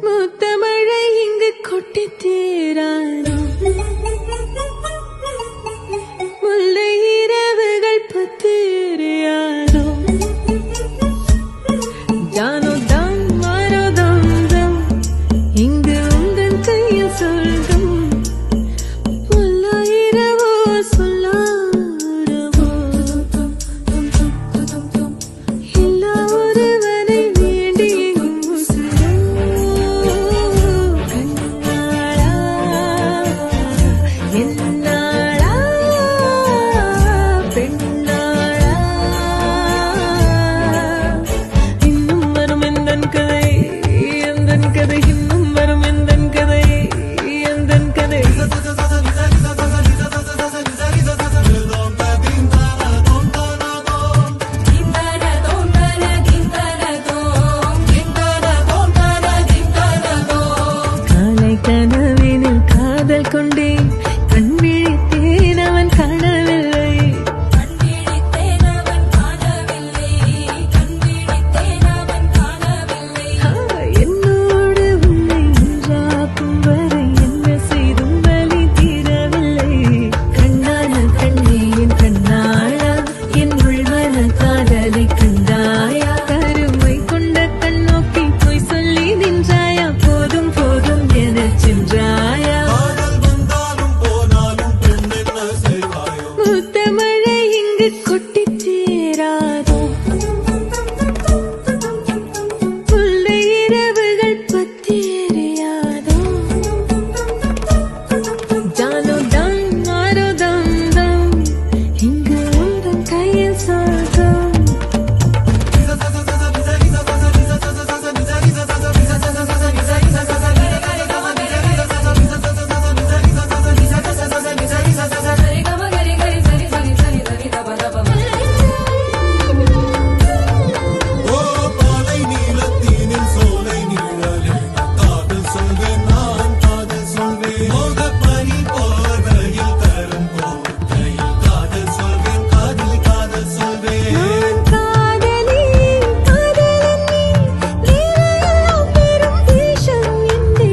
முத்தமழை இங்கு கொட்டி தீராதோ, முல்லை இரவுகள் பத்திரியாதோ, ஜானோ தம் மாரோ தம் தம் இங்கு உந்தன் கையில் சொல்கும், பொல்லாயிரவோ சொல்லாரவோ எல்லா ஒருவனை வேண்டி எங்கும் உசுரோ, கண்ணாளா என்னாளா பெண்ணாளா, இன்னும் வரும் எந்தன் கதை எந்தன் கதை, இன்னும் வரும் எந்தன் கதை எந்தன் கதை. காலை கனவினில் காதல் கொண்டேன், கண் விழித்தேன் அவன் காணவில்லை, என்னோடு உன்னை ஒன்றாக்கும் வரை என்ன செய்தும் வலி தீரவில்லை. கண்ணான கண்ணே என் கண்ணாளா, என் உள்மன காதலை கண்டாயா, கருமை கொண்ட கண்ணோக்கி போய் சொல்லி நின்றாயா, போதும் போதும் எனச் சென்றாயா. முத்தமழை இங்கு கொட்டித் தீராதோ, முல்லை இரவுகள் பத்தி எரியாதோ, ஜானோ தம் மாரோ தம் தம் இங்கு உந்தன் கையில் சொர்க்கம். நான் காதலி காதலி லீலையெல்லாம் பெரும் வேஷம் என்னே,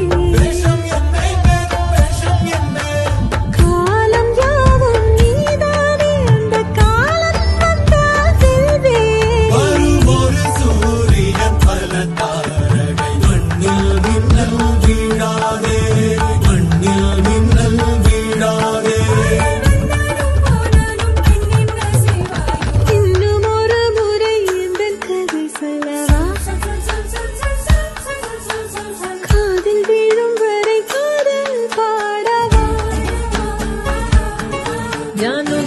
காலம் யாவும் நீதானே, அந்த காலம் வந்தால் செல்வேன். இன்னும் ஒரு முறை எந்தன் கதை சொல்லவா, காதில் வீழும் வரை காதல் பாடவா, ஜானோ